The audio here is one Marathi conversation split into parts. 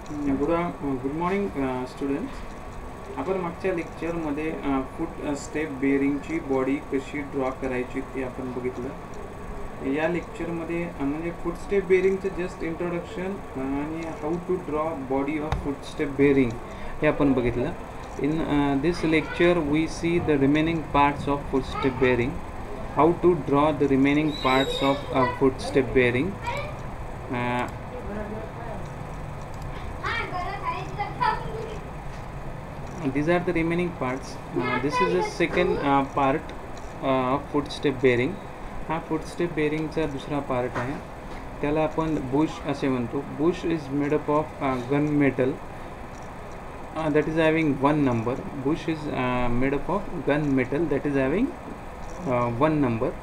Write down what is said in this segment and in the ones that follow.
Good morning students. आपण मागच्या लेक्चरमध्ये फूट स्टेप बेअरिंगची बॉडी कशी ड्रॉ करायची ते आपण बघितलं. या लेक्चरमध्ये म्हणजे फूट स्टेप बेअरिंगचं जस्ट इंट्रोडक्शन आणि how to draw body of foot step bearing हे आपण बघितलं. In this lecture we see the remaining parts of foot step bearing, how to draw the remaining parts of foot step bearing. These are the remaining parts. This is the second part of footstep bearing. हा footstep bearing चा दुसरा पार्ट आहे. त्याला आपण बुश असे म्हणतो. Bush is made up of gun metal that is having one number. Bush is made up of gun metal that is having one number.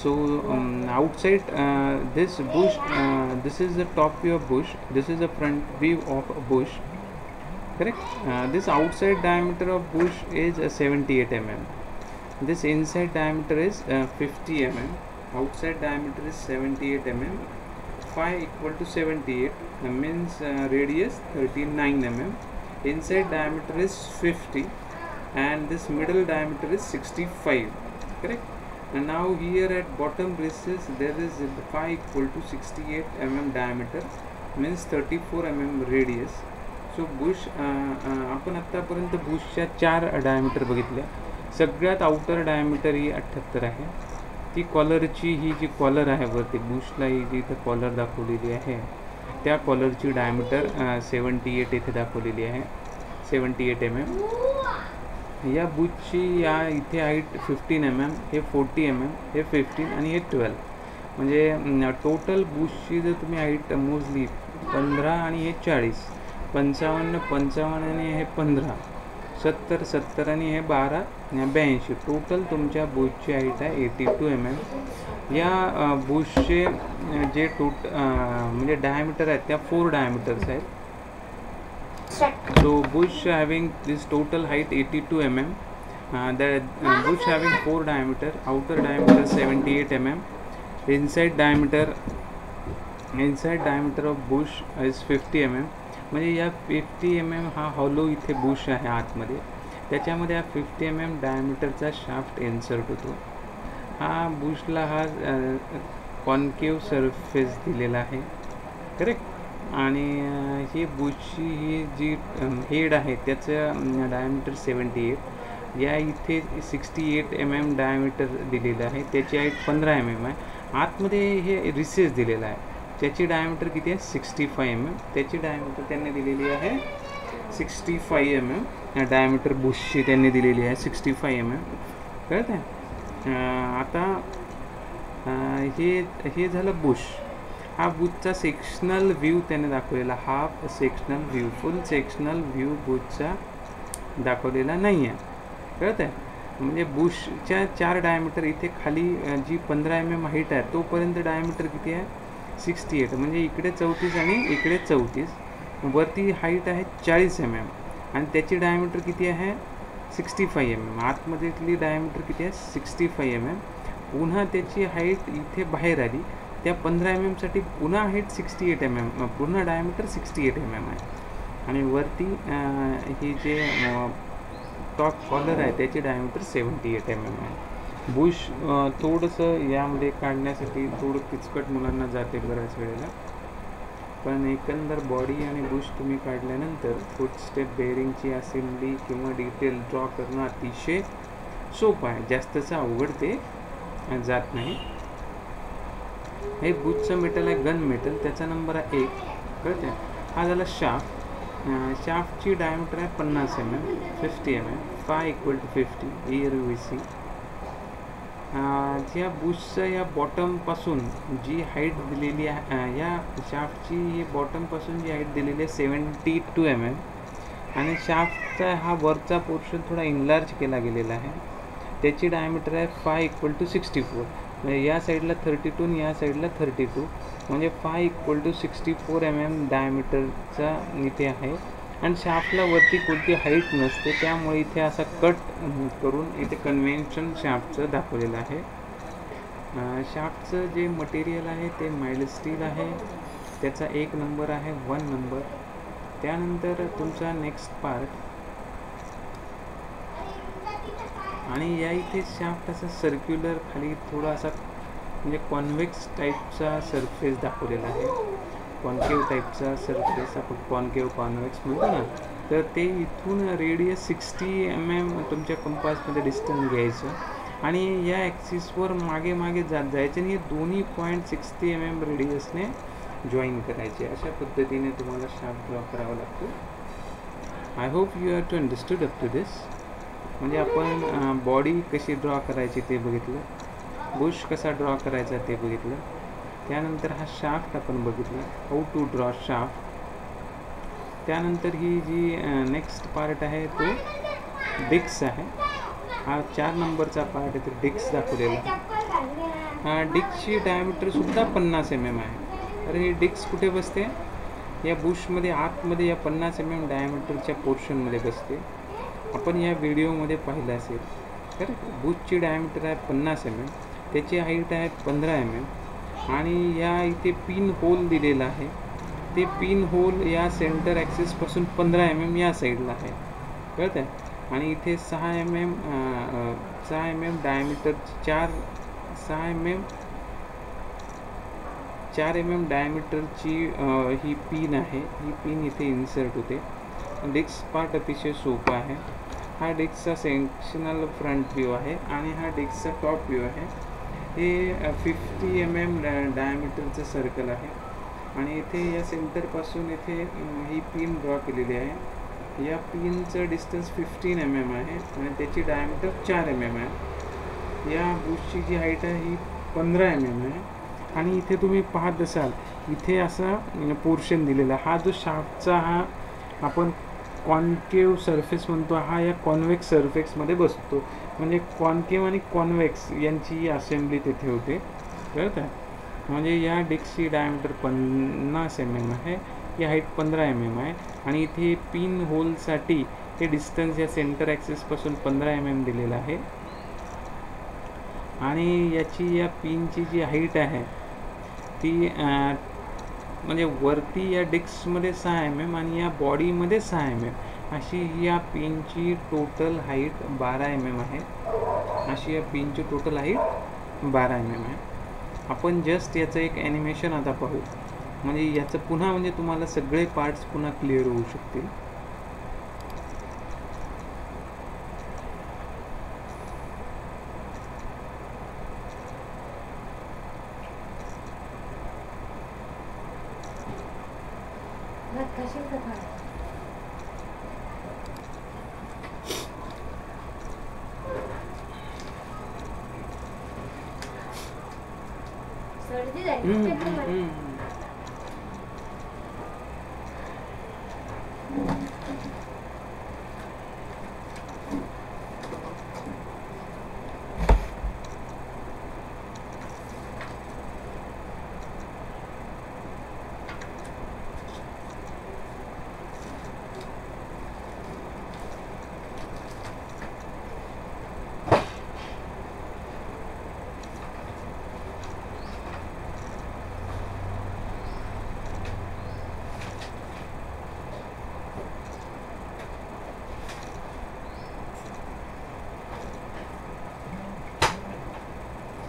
So outside this bush, this is the top view of bush, this is the front view of a bush, correct. This outside diameter of bush is 78 mm. This inside diameter is 50 mm. Outside diameter is 78 mm. Phi equal to 78 means radius 39 mm. Inside diameter is 50 and this middle diameter is 65, correct. And now here at bottom braces there is phi equal to 68 mm diameter means 34 mm radius. So Bush आपण आत्तापर्यंत बुशच्या 4 डायमीटर बघितल्या. सगळ्यात आउटर डायमीटर ही 78 आहे. ती कॉलरची ही जी कॉलर आहे वरती बुशला ही जी इथं कॉलर दाखवलेली आहे त्या कॉलरची डायमीटर 78 इथे दाखवलेली आहे, 78 mm. या बुशची या इथे हाईट 15 mm, हे 40 mm, हे 15 आणि हे 12. म्हणजे टोटल बुशची जर तुम्ही हाईट मोजली 15 आणि हे 40, 55 आणि हे 15, 70 आणि हे 12, 82. टोटल तुमच्या बुशची हाईट आहे 82 mm. या बुशचे जे म्हणजे डायमीटर आहेत त्या 4 डायमीटर्स आहेत. So Bush having this total height 82 mm. The Bush having 4 diameter. Outer diameter 78 mm. Inside diameter of Bush is 50 mm. म्हणजे या 50 mm हा हॉलो इथे बुश आहे आतमध्ये, त्याच्यामध्ये हा 50 mm डायमीटरचा शाफ्ट इन्सर्ट होतो. हा बुशला हा कॉन्केव सरफेस दिलेला आहे, करेक्ट. आणि ही बुशची ही जी हेड आहे त्याचं डायमीटर 78. या इथे 68 mm डायमीटर दिलेलं आहे, त्याची हाईट 15 mm आहे. आतमध्ये हे रिसेस दिलेला आहे, त्याची डायमीटर किती आहे 65 mm. त्याची डायमीटर त्यांनी दिलेली आहे 65 mm. डायमीटर बुशची त्यांनी दिलेली आहे 65 mm, कळत आहे. आता हे झालं बुश. हा बुशचा सेक्शनल व्ह्यू त्याने दाखवलेला, half sectional view. Full sectional view बुशचा दाखवलेला नाही आहे, कळत आहे. म्हणजे बुशच्या 4 डायमीटर इथे खाली जी 15 mm हाईट आहे तोपर्यंत डायमीटर किती आहे 68. म्हणजे इकडे 34 आणि इकडे 34. वरती हाईट आहे 40 mm आणि त्याची डायमीटर किती आहे 65 mm. आतमध्येतली डायमीटर किती आहे 65 mm. पुन्हा त्याची हाईट इथे बाहेर आली, त्या 15 mm साठी पुन्हा हाईट 68 mm, पुन्हा डायमीटर 68 mm आहे. आणि वरती ही जे टॉप कॉलर आहे त्याची डायमीटर 78 mm आहे. बुश थोडंसं यामध्ये काढण्यासाठी थोडं किचकट मुलांना जाते बऱ्याच वेळेला, पण एकंदर बॉडी आणि बुश तुम्ही काढल्यानंतर फूटस्टेप बेअरिंगची असेंबली किंवा डिटेल ड्रॉ करणं अतिशय सोपं आहे, जास्तचं अवघड ते जात नाही. हे बुशचं मेटल आहे गन मेटल, त्याचा नंबर आहे 1, कळते. हा झाला शाफ्ट. शाफ्टची डायमीटर आहे 50 mm, 50 mm. Phi equal to 50 ERVC. या बुशचं या बॉटमपासून जी हाईट दिलेली आहे, या शाफ्टची बॉटमपासून जी हाईट दिलेली आहे 72 mm. आणि शाफ्टचा हा वरचा पोर्शन थोडा इनलार्ज केला गेलेला आहे, त्याची डायमीटर आहे 5 इक्वल टू 64. म्हणजे या साईडला 32 आणि या साईडला 32, म्हणजे 5 इक्वल टू 64 mm डायमीटरचा इथे आहे. आणि शाफ्टला वरती कोणती हाईट नसते, त्यामुळे इथे असा कट करून इथे कन्व्हेन्शन शाफ्टचं दाखवलेलं आहे. शाफ्टचं जे मटेरियल आहे ते माइल्ड स्टील आहे, त्याचा 1 नंबर आहे 1 नंबर. त्यानंतर तुमचा नेक्स्ट पार्ट, आणि या इथे शाफ्ट असा सर्क्युलर खाली थोडासा म्हणजे कॉन्व्हेक्स टाईपचा सरफेस दाखवलेला आहे. कॉन्केव टाईपचा सरफेस, आपण कॉन्व्हेक्स म्हणतो ना, तर ते इथून रेडियस 60 mm तुमच्या कंपासमध्ये डिस्टन्स घ्यायचं आणि या ॲक्सिसवर मागे मागे जायचे आणि हे दोन्ही पॉईंट 60 mm रेडियसने जॉईन करायचे. अशा पद्धतीने तुम्हाला शाफ्ट ड्रॉ करावा लागतो. I hope you have to understood up to this. म्हणजे आपण बॉडी कशी ड्रॉ करायची ते बघितलं, बुश कसा ड्रॉ करायचा ते बघितलं, त्यानंतर हा शाफ्ट आपण बघितला, हाऊ टू ड्रॉ शाफ्ट. त्यानंतर ही जी नेक्स्ट पार्ट आहे तो डिक्स आहे. हा 4 नंबरचा पार्ट आहे, तो डिक्स दाखवलेला. डिक्सची डायमीटरसुद्धा 50 mm आहे. तर ही डिक्स कुठे बसते? या बुशमध्ये आतमध्ये या 50 mm डायमीटरच्या पोर्शनमध्ये बसते. आपण या व्हिडिओमध्ये पाहिलं असेल. तर बुशची डायमीटर आहे 50 mm, त्याची हाईट आहे 15 mm आणि या इथे पिन होल दिलेला आहे. ते पिन होल या सेंटर ॲक्सिसपासून 15 mm या साईडला आहे, कळत आहे. आणि इथे 6 mm डायमीटरची 4 mm डायमीटरची ही पिन आहे. ही पिन इथे इन्सर्ट होते. डिक्स पार्ट अतिशय सोपा आहे. हा डिक्सचा सेक्शनल फ्रंट व्ह्यू आहे आणि हा डिक्सचा टॉप व्ह्यू आहे. हे 50 mm डायमीटरचं सर्कल आहे आणि इथे या सेंटरपासून इथे ही पिन ड्रॉ केलेली आहे. या पिनचं डिस्टन्स 15 mm आहे आणि त्याची डायमीटर 4 mm आहे. या बुशची जी हाईट आहे ही 15 mm आहे आणि इथे तुम्ही पाहत असाल इथे असा पोर्शन दिलेला. हा जो शाफ्टचा हा आपण कॉन्केव सरफेस म्हणतो, हा या कॉन्व्हेक्स सरफेसमध्ये बसतो. म्हणजे कॉन्केव आणि कॉन्व्हेक्स यांची असेंब्ली तिथे होते, कळत आहे. म्हणजे या डिक्सची डायमीटर 50 mm आहे, ही हाईट 15 mm आहे आणि इथे पिन होलसाठी हे डिस्टन्स या सेंटर ॲक्सिसपासून 15 mm दिलेलं आहे. आणि याची या पिनची जी हाईट आहे ती म्हणजे वरती या डिक्समध्ये 6 mm आणि या बॉडीमध्ये 6 mm अशी या पिनची टोटल हाईट 12 mm आहे. अशी या पिनची टोटल हाईट 12 mm आहे. आपण जस्ट याचं एक ॲनिमेशन आता पाहू, म्हणजे याचं पुन्हा म्हणजे तुम्हाला सगळे पार्ट्स पुन्हा क्लिअर होऊ शकतील.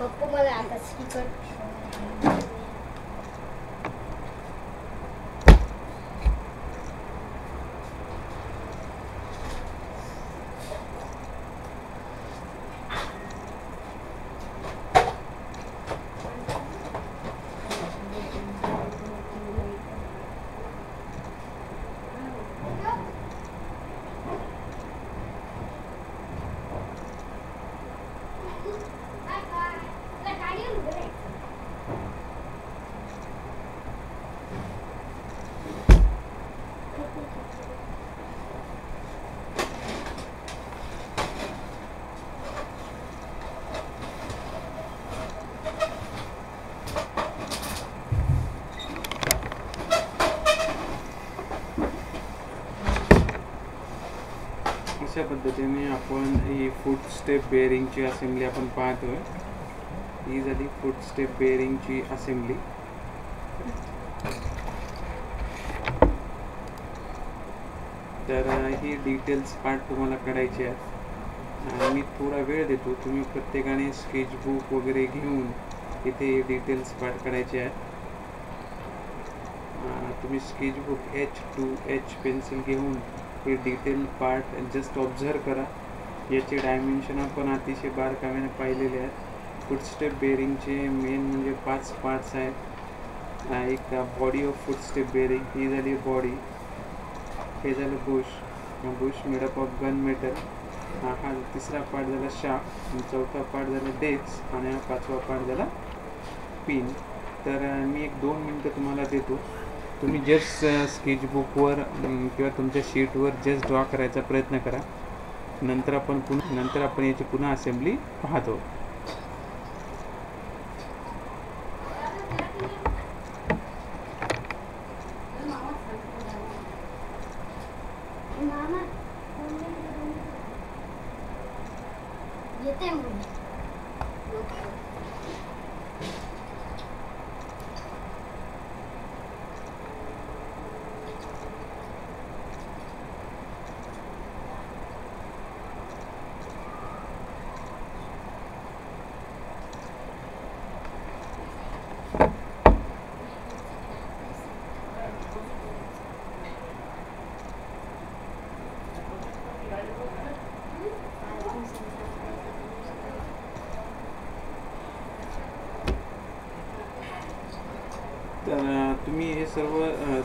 पप्पा मला आता स्पीकर अशा पद्धतीने आपण ही फूट स्टेप बेअरिंगची असेंब्ली आपण पाहतोय. ही झाली फूट स्टेप बेअरिंगची असेंब्ली. तर ही डिटेल्स पार्ट तुम्हाला काढायचे आहेत. मी थोडा वेळ देतो, तुम्ही प्रत्येकाने स्केचबुक वगैरे घेऊन इथे डिटेल्स पार्ट काढायचे आहेत. तुम्ही स्केचबुक H2H पेन्सिल घेऊन हे डिटेल पार्ट जस्ट ऑब्झर्व करा. याचे डायमेन्शन आपण अतिशय बारकाव्याने पाहिलेले आहेत. फुटस्टेप बेरिंगचे मेन म्हणजे 5 पार्ट्स आहेत. एक बॉडी ऑफ फुटस्टेप बेरिंग, ही झाली बॉडी. हे झालं Bush made up of gun metal. हा तिसरा पार्ट झाला शाफ्ट, चौथा पार्ट झाला डेक्स आणि हा 5वा पार्ट झाला पिन. तर मी 1-2 मिनटं तुम्हाला देतो. तुम्ही जस्ट स्केचबुकवर किंवा तुमच्या शीटवर जस्ट ड्रॉ करायचा प्रयत्न करा. नंतर आपण याची पुन्हा असेंब्ली पाहतो. येते तर तुम्ही हे सर्व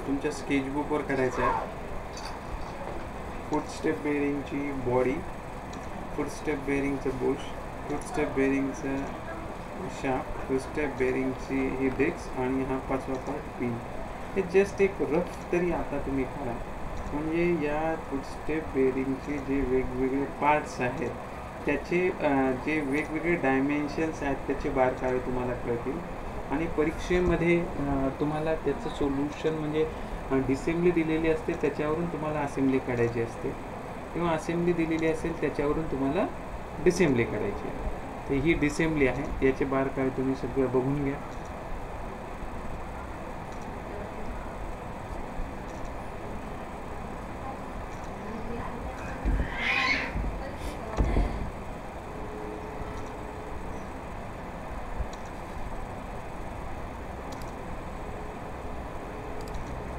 तुमच्या स्केचबुकवर काढायचं आहे. फुटस्टेप बेरिंगची बॉडी, फुटस्टेप बेरिंगचं बुश, फुटस्टेप बेरिंगचं शाफ्ट, फुटस्टेप बेरिंगची ही डेक्स आणि हा 5वा पार्ट पिन. हे जस्ट एक रफ तरी आता तुम्ही काढा. म्हणजे या फुटस्टेप बेरिंगचे जे वेगवेगळे पार्ट्स आहेत त्याचे जे वेगवेगळे डायमेन्शन्स आहेत त्याचे बारकावे तुम्हाला कळतील. आणि परीक्षेमध्ये तुम्हाला त्याचं सोल्युशन म्हणजे डिसेंबली दिलेली असते, त्याच्यावरून तुम्हाला असेंब्ली काढायची असते, किंवा असेंब्ली दिलेली असेल त्याच्यावरून तुम्हाला डिसेंबली काढायची आहे. तर ही डिसेंबली आहे, याचे बारकावे तुम्ही सगळं बघून घ्या.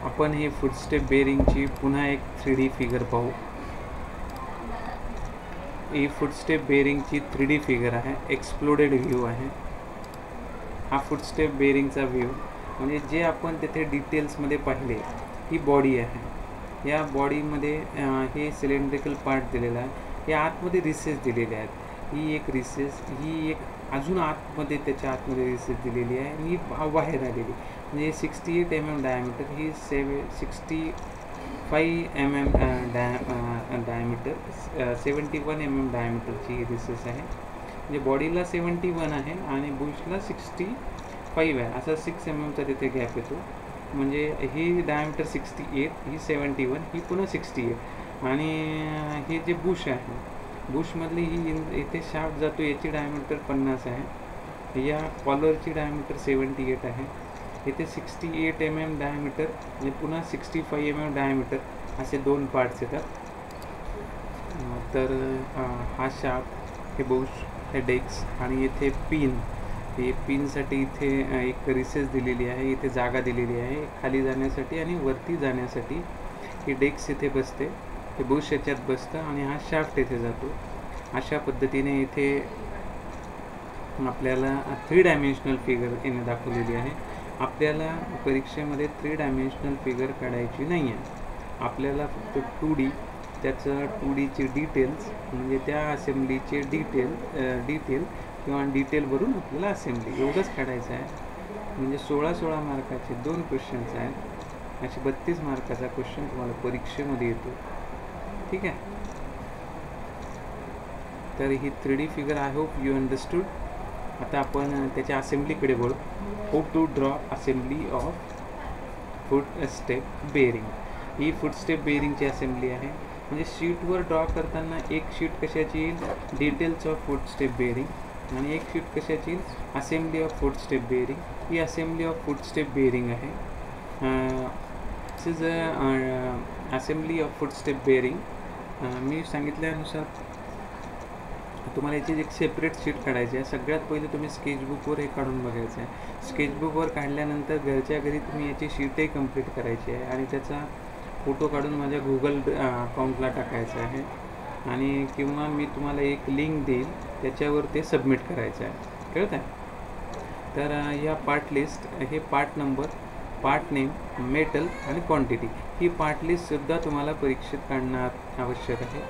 आपण ही फुटस्टेप बेरिंगची पुन्हा एक 3D फिगर पाहू. ही फुटस्टेप बेरिंगची 3D फिगर आहे, एक्सप्लोडेड व्ह्यू आहे. हा फुटस्टेप बेरिंगचा व्ह्यू म्हणजे जे आपण तिथे डिटेल्समध्ये पाहिले, ही बॉडी आहे. या बॉडीमध्ये हे सिलेंड्रिकल पार्ट दिलेला आहे. या आतमध्ये रिसेस दिलेले आहेत. ही एक रिसेस, ही एक अजून आतमध्ये, त्याच्या आतमध्ये रिसेस दिलेली आहे आणि ही बाहेर आलेली. म्हणजे 68 mm डायमीटर, ही 65 mm डायमीटर, 71 mm डायमीटरची ही रिसेस आहे. म्हणजे बॉडीला 71 आहे आणि बुशला 65 आहे. असा 6 mm तिथे गॅप येतो. म्हणजे ही डायमीटर 68, ही 71, ही पुन्हा 68. आणि हे जे बुश आहे, बुशमधली ही इथे शाफ्ट जातो, याची डायमीटर 50 आहे. या कॉलरची डायमीटर 78 आहे. इथे 68 mm डायमीटर म्हणजे पुन्हा 65 mm डायमीटर असे 2 पार्ट्स येतात. तर हा शाफ्ट, हे बुश, हे डेक्स आणि इथे पिन. हे पिनसाठी इथे एक रिसेस दिलेली आहे, इथे जागा दिलेली आहे खाली जाण्यासाठी आणि वरती जाण्यासाठी. ही डेक्स इथे बसते, हे बुश याच्यात बसतं आणि हा शाफ्ट इथे जातो. अशा पद्धतीने इथे आपल्याला 3 डायमेन्शनल फिगर येणे दाखवलेली आहे. आपल्याला परीक्षेमध्ये 3 डायमेन्शनल फिगर काढायची नाही आहे. आपल्याला फक्त 2D, त्याचं 2Dचे डिटेल्स म्हणजे त्या असेंब्लीचे डिटेल किंवा डिटेलवरून आपल्याला असेंब्ली एवढंच काढायचं आहे. म्हणजे 16 मार्काचे 2 क्वेश्चन्स आहेत. असे 32 मार्काचा क्वेश्चन तुम्हाला परीक्षेमध्ये येतो. ठीक आहे. तर ही 3D figure I hope you understood. आता आपण त्याच्या असेंब्लीकडे वळू. How to draw assembly of footstep bearing. ही फुटस्टेप बेरिंगची असेंब्ली आहे. म्हणजे शीटवर ड्रॉ करताना एक शीट कशाची येईल, डिटेल्स ऑफ फुटस्टेप बेरिंग, आणि एक शीट कशाची येईल, असेंब्ली ऑफ फुटस्टेप बेरिंग. ही असेंब्ली ऑफ फुटस्टेप बेरिंग आहे. This is a assembly of footstep bearing. मी सांगितल्यानुसार तुम्हाला याची एक सेपरेट शीट काढायची आहे. सगळ्यात पहिले तुम्ही स्केचबुकवर हे काढून बघायचं आहे. स्केचबुकवर काढल्यानंतर घरच्या घरी तुम्ही याची शीटही कंप्लीट करायची आहे आणि त्याचा फोटो काढून माझ्या गुगल अकाउंटला टाकायचा आहे आणि किंवा मी तुम्हाला एक लिंक देईल त्याच्यावर ते सबमिट करायचं आहे. कळत आहे? तर या पार्ट लिस्ट, हे part number, part name, metal आणि क्वांटिटी, ही पार्ट लिस्टसुद्धा तुम्हाला परीक्षेत काढणं आवश्यक आहे.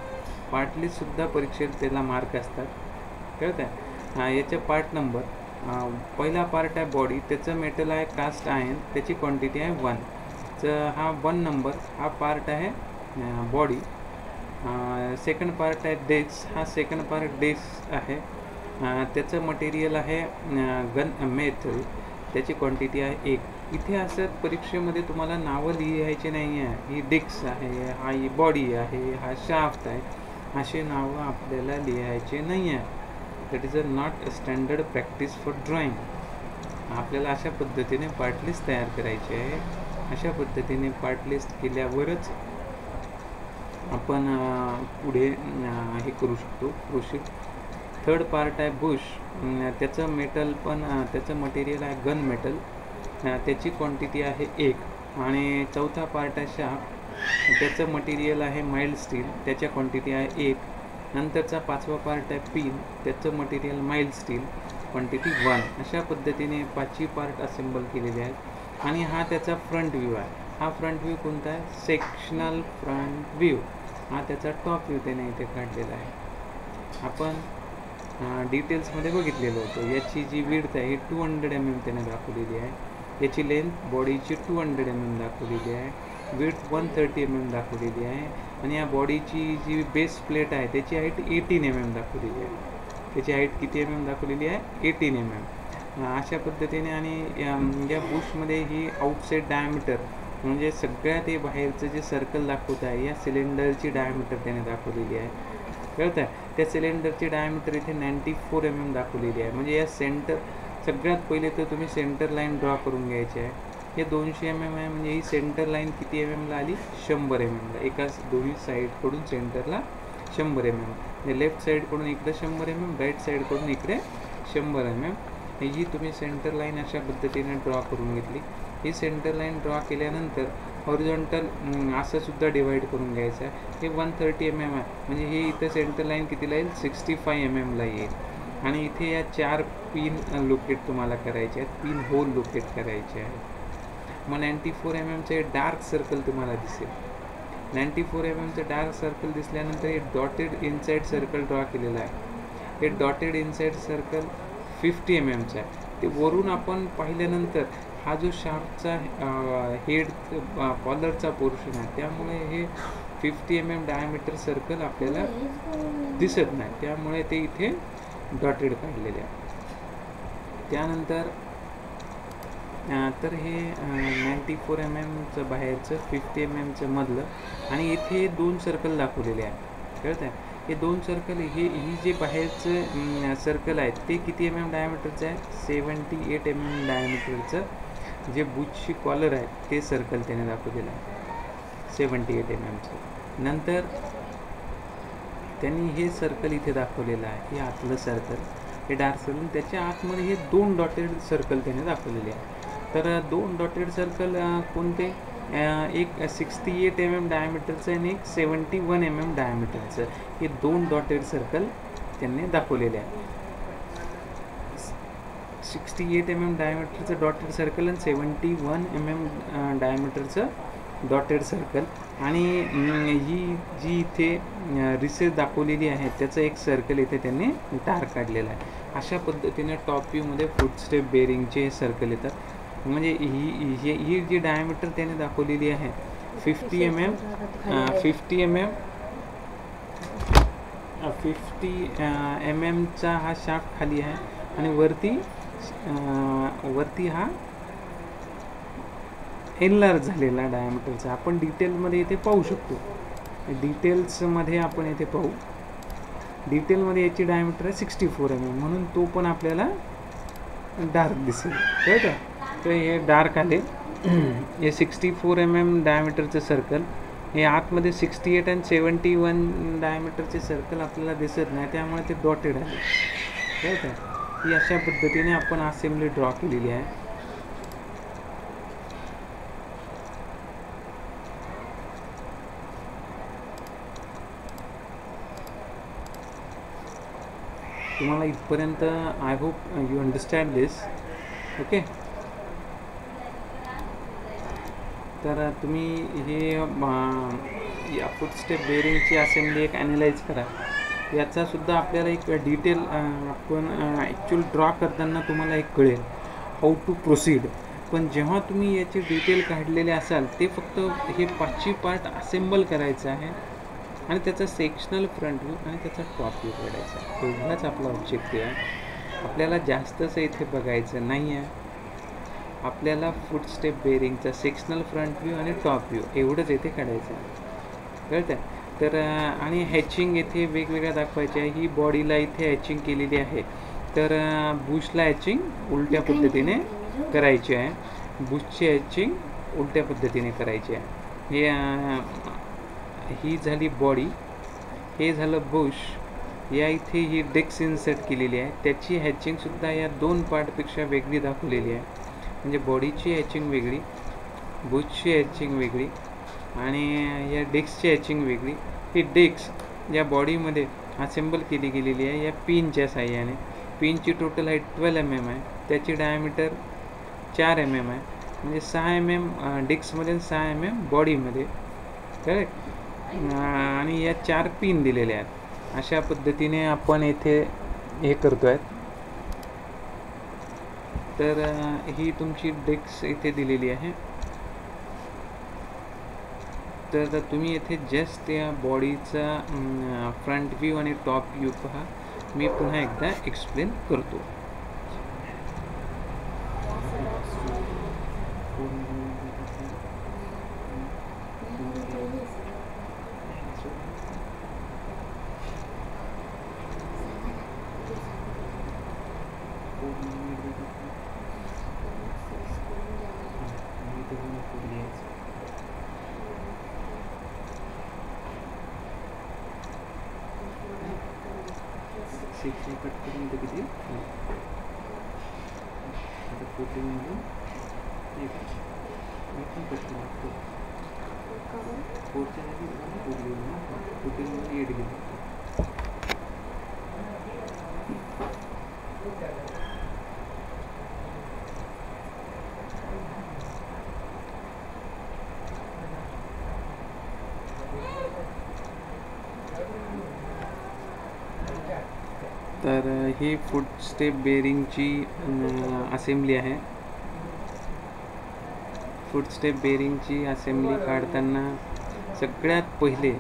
पार्ट लिस्टसुद्धा परीक्षेत त्याला मार्क असतात. कळत आहे? याच्या पार्ट नंबर, पहिला पार्ट आहे बॉडी, त्याचं मेटल आहे कास्ट आयर्न, त्याची क्वांटिटी आहे 1. तर हा 1 नंबर हा पार्ट आहे बॉडी. सेकंड पार्ट आहे डेस्क, हा सेकंड पार्ट डेस्क आहे. त्याचं मटेरियल आहे मेटल, त्याची क्वांटिटी आहे 1. इथे असं परीक्षेमध्ये तुम्हाला नावं लिहायचे नाही आहे. ही डिस्क आहे, हा ही बॉडी आहे, हा शाफ्ट आहे, असे नावं आपल्याला लिहायचे नाही आहे. That is a not a standard practice for drawing. आपल्याला अशा पद्धतीने पार्ट लिस्ट तयार करायची आहे. अशा पद्धतीने पार्ट लिस्ट केल्यावरच आपण पुढे हे करू शकतो, प्रोसीड. थर्ड पार्ट आहे बुश, त्याचं मेटल पण त्याचं मटेरियल आहे गन मेटल, त्याची क्वांटिटी आहे 1. आणि चौथा पार्ट आहे शाफ्ट, त्याचं मटेरियल आहे माइल्ड स्टील, त्याच्या क्वांटिटी आहे 1. नंतरचा 5वा पार्ट आहे पिन, त्याचं मटेरियल माइल्ड स्टील, क्वांटिटी 1. अशा पद्धतीने 5ही पार्ट असेंबल केलेले आहेत. आणि हा त्याचा फ्रंट व्ह्यू आहे. हा फ्रंट व्ह्यू कोणता आहे? Sectional front view. हा त्याचा टॉप व्ह्यू त्याने इथे काढलेला आहे. आपण डिटेल्समध्ये बघितलेलं होतं. याची जी विड्थ आहे ही 200 mm त्याने दाखवलेली आहे. याची लेंथ बॉडीची 200 mm दाखवलेली आहे. विड्थ 130 mm दाखवलेली आहे. आणि या बॉडीची जी बेस प्लेट आहे त्याची हाईट 18 mm दाखवलेली आहे. त्याची हाईट किती mm दाखवलेली आहे? 18 mm. अशा पद्धतीने. आणि या बुशमध्ये ही आउटसाईड डायमीटर, म्हणजे सगळ्यात हे बाहेरचं जे सर्कल दाखवत आहे या सिलेंडरची डायमीटर त्याने दाखवलेली आहे. कळत आहे? त्या सिलेंडरची डायमीटर इथे 94 mm दाखवलेली आहे. म्हणजे या सेंटर, सगळ्यात पहिले तर तुम्ही सेंटर लाईन ड्रॉ करून घ्यायची आहे. हे 200 mm आहे, म्हणजे ही सेंटर लाईन किती mm ला आली? 100 mm ला. एका दोन्ही साईडकडून सेंटरला 100 mm, म्हणजे लेफ्ट साईडकडून इकडे 100 mm, राईट साईडकडून इकडे 100 mm. ही तुम्ही सेंटर लाईन अशा पद्धतीने ड्रॉ करून घेतली. ही सेंटर लाईन ड्रॉ केल्यानंतर हॉरिझॉन्टल असं सुद्धा डिवाईड करून घ्यायचं आहे. हे 130 mm आहे, म्हणजे हे इथं सेंटर लाईन कितीला येईल? 65 mm ला येईल. आणि इथे या 4 पिन लोकेट तुम्हाला करायचे आहेत, पिन होल लोकेट करायचे आहेत. मग 94 mm डार्क सर्कल तुम्हाला दिसेल. 94 mm डार्क सर्कल दिसल्यानंतर हे डॉटेड इनसाइड सर्कल ड्रॉ केलेलं आहे. हे डॉटेड इनसाइड सर्कल 50 mm आहे. ते वरून आपण पाहिल्यानंतर हा जो शाफ्टचा हेड कॉलरचा पोर्शन आहे, त्यामुळे हे 50 mm डायमीटर सर्कल आपल्याला दिसत नाही, त्यामुळे ते इथे डॉटेड काढलेले आहे. त्यानंतर तर हे 94 mm बाहेरचं, 50 mm मधलं, आणि इथे 2 सर्कल दाखवलेले आहे. कळत आहे? हे 2 सर्कल, ही जे बाहेरचं सर्कल आहे ते किती mm डायमीटरचं आहे? 78 mm डायमीटरचं. जे बुशची कॉलर आहे ते सर्कल त्याने दाखवलेलं आहे 78 mm. नंतर त्यांनी हे सर्कल इथे दाखवलेलं आहे, हे आतलं सर्कल, हे डार्क सर्कल. त्याच्या आतमध्ये हे 2 डॉटेड सर्कल त्याने दाखवलेले आहे. तर 2 डॉटेड सर्कल कोणते? एक 68 mm डायमीटरचं आणि एक 71 mm डायमीटरचं. हे 2 डॉटेड सर्कल त्यांनी दाखवलेले आहे. 68 mm डायमीटरचं डॉटेड सर्कल आणि 71 mm डायमीटरचं डॉटेड सर्कल. आणि ही जी इथे रिसेस दाखवलेली आहे त्याचं एक सर्कल इथे त्यांनी डार्क काढलेलं आहे. अशा पद्धतीने टॉप व्ह्यूमध्ये फुटस्टेप बेरिंगचे सर्कल येतात. म्हणजे ही जी डायमीटर त्याने दाखवलेली आहे 50 mm, 50 mm चा हा शाफ्ट खाली आहे आणि वरती हा एनलार्ज झालेला डायमीटरचा. आपण डिटेलमध्ये इथे पाहू शकतो. डिटेल्समध्ये आपण इथे पाहू. डिटेलमध्ये याची डायमीटर आहे 64 mm, म्हणून तो पण आपल्याला डार्क दिसेल. कळतं? तर हे डार्क आले. हे 64 mm डायमीटरचं सर्कल, हे आतमध्ये 68 आणि 71 डायमीटरचे सर्कल आपल्याला दिसत नाही, त्यामुळे ते डॉटेड आहे. कळत आहे? ही अशा पद्धतीने आपण असेंब्ली ड्रॉ केलेली आहे. तुम्हाला इथपर्यंत I hope you understand this. Okay, तर तुम्ही हे या फुटस्टेप बेरिंगची असेंब्ली एक ॲनालाइज करा. याचासुद्धा आपल्याला एक डिटेल आपण ॲक्च्युअल ड्रॉ करताना तुम्हाला एक कळेल हाऊ टू प्रोसीड. पण जेव्हा तुम्ही याचे डिटेल काढलेले असाल, ते फक्त हे 5 पार्ट असेंबल करायचं आहे आणि त्याचा सेक्शनल फ्रंट व्ह्यू आणि त्याचा टॉप व्ह्यू काढायचा आहे. एवढाच आपला ऑब्जेक्टिव्ह आहे. आपल्याला जास्तच इथे बघायचं नाही आहे. आपल्याला फुटस्टेप बेरिंगचा सेक्शनल फ्रंट व्ह्यू आणि टॉप व्ह्यू एवढंच इथे काढायचं आहे. कळतं? तर आणि हॅचिंग इथे वेगवेगळ्या दाखवायच्या आहे. ही बॉडीला इथे हॅचिंग केलेली आहे, तर बुशला हॅचिंग उलट्या पद्धतीने करायची आहे. बुशची हॅचिंग उलट्या पद्धतीने करायची आहे. ही झाली बॉडी, हे झालं बुश. या इथे ही डेक्स इन्सर्ट केलेली आहे, त्याची हॅचिंगसुद्धा या 2 पार्टपेक्षा वेगळी दाखवलेली आहे. म्हणजे बॉडीची हॅचिंग वेगळी, बुशची हॅचिंग वेगळी आणि या डेक्सची हॅचिंग वेगळी. ही डेक्स या बॉडीमध्ये असेंबल केली गेलेली आहे या पिनच्या साह्याने. पिनची टोटल हाईट 12 mm आहे, त्याची डायमीटर 4 mm आहे. म्हणजे 6 mm डेक्समध्ये 6 mm बॉडीमध्ये. करेक्ट? आणि या 4 पिन दिलेल्या आहेत. अशा पद्धतीने आपण इथे हे करतो आहे. तर ही तुमची डेक्स इथे दिलेली आहे. तर तुम्ही इथे जस्ट या बॉडीचा फ्रंट व्ह्यू आणि टॉप व्ह्यू पहा. मी पुन्हा एकदा एक्सप्लेन करतो. शिक्षण कट करून ते किती आता 14 मधून एक पण कट लागतो. 4च्या जागी 4 लिहिलं ना, 14 मध्ये 8 गेलं. तर ही फुटस्टेप बेरिंगची असेंब्ली आहे. फुटस्टेप बेरिंगची असेंब्ली काढताना सगळ्यात पहिले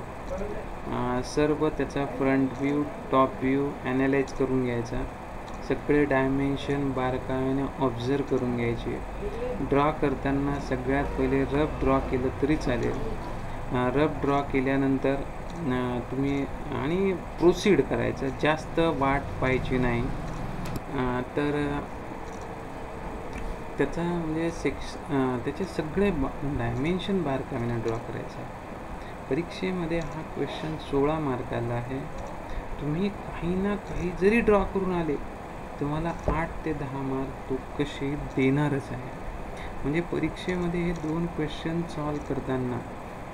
सर्व त्याचा front view top view analyse करून घ्यायचा. सगळे डायमेन्शन बारकाव्याने ऑब्झर्व करून घ्यायचे. ड्रॉ करताना सगळ्यात पहिले रफ ड्रॉ केलं तरी चालेल. रफ ड्रॉ केल्यानंतर तुम्ही आणि प्रोसीड करायचं, जास्त वाट पाहायची नाही. तर त्याचा म्हणजे त्याचे सगळे डायमेन्शन बारकाव्याने ड्रॉ करायचं. परीक्षेमध्ये हा क्वेश्चन 16 मार्काला आहे. तुम्ही काही ना काही जरी ड्रॉ करून आले, तुम्हाला 8 ते 10 मार्क तो कसे देणारच आहे. म्हणजे परीक्षेमध्ये हे 2 क्वेश्चन सॉल्व करताना,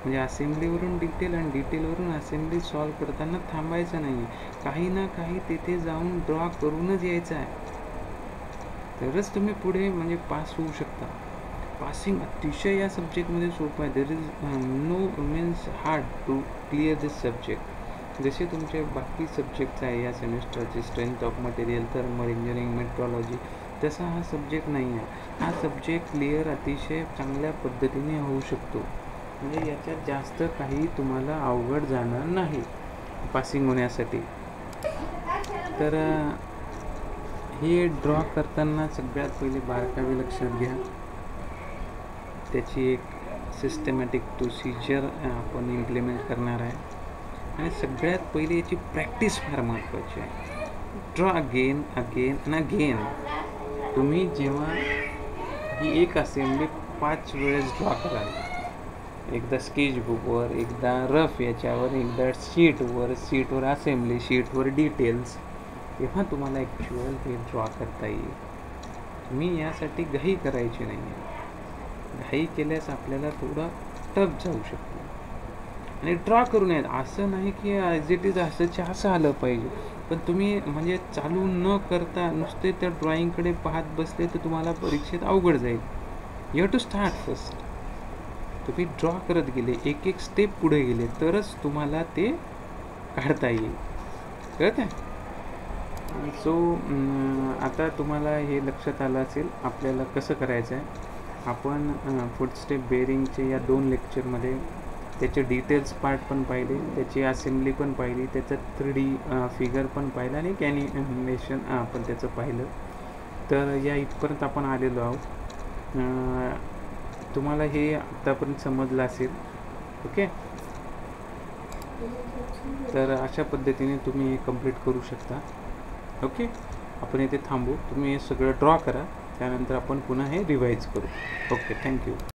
म्हणजे असेंब्लीवरून डिटेल आणि डिटेलवरून असेंब्ली सॉल्व करताना थांबायचं नाही. काही ना काही तिथे जाऊन ड्रॉ करूनच यायचं आहे, तरच तुम्ही पुढे म्हणजे पास होऊ शकता. पासिंग अतिशय या सब्जेक्टमध्ये सोपं आहे. There is no means hard to clear this subject. जसे तुमचे बाकी सब्जेक्ट्स आहे या सेमिस्टरचे, strength of material, thermal engineering, metrology, तसा हा सब्जेक्ट नाही आहे. हा सब्जेक्ट क्लिअर अतिशय चांगल्या पद्धतीने होऊ शकतो. म्हणजे याच्यात जास्त काही तुम्हाला अवघड जाणार नाही पासिंग होण्यासाठी. तर हे ड्रॉ करताना सगळ्यात पहिले बारकावे लक्षात घ्या. त्याची एक सिस्टमॅटिक प्रोसिजर आपण इम्प्लिमेंट करणार आहे. आणि सगळ्यात पहिले याची प्रॅक्टिस फार महत्त्वाची आहे. Draw again again and again. तुम्ही जेव्हा ही एक असेंब्ली 5 वेळेस ड्रॉ कराल. एकदा स्केचबुकवर, एकदा रफ याच्यावर, एकदा शीटवर असेंब्ली, शीटवर डिटेल्स, तेव्हा तुम्हाला ॲक्च्युअल हे ड्रॉ करता येईल. तुम्ही यासाठी घाई करायची नाही आहे. घाई केल्यास आपल्याला थोडं टफ जाऊ शकतो. आणि ड्रॉ करू नयेत, असं नाही की ॲज इट इज असं आलं पाहिजे. पण तुम्ही म्हणजे चालू न करता नुसते त्या ड्रॉइंगकडे पाहत बसले तर तुम्हाला परीक्षेत अवघड जाईल. You have to start first. तुम्ही ड्रॉ करत गेले, एक एक स्टेप पुढे गेले तरच तुम्हाला ते काढता येईल. कळत आहे? सो आता तुम्हाला हे लक्षात आलं असेल आपल्याला कसं करायचं आहे. आपण फुटस्टेप बेरिंगचे या 2 लेक्चरमध्ये त्याचे डिटेल्स पार्ट पण पाहिले, त्याची असेंब्ली पण पाहिली, त्याचं 3D फिगर पण पाहिलं आणि एक ॲनिमेशन आपण त्याचं पाहिलं. तर या इथपर्यंत आपण आलेलो आहोत. तुम्हाला हे आत्तापर्यंत समजलं असेल. ओके, तर अशा पद्धतीने तुम्ही हे कंप्लीट करू शकता. ओके, आपण इथे थांबू. तुम्ही हे सगळं ड्रॉ करा, त्यानंतर आपण पुन्हा हे रिवाईज करू. Okay, thank you.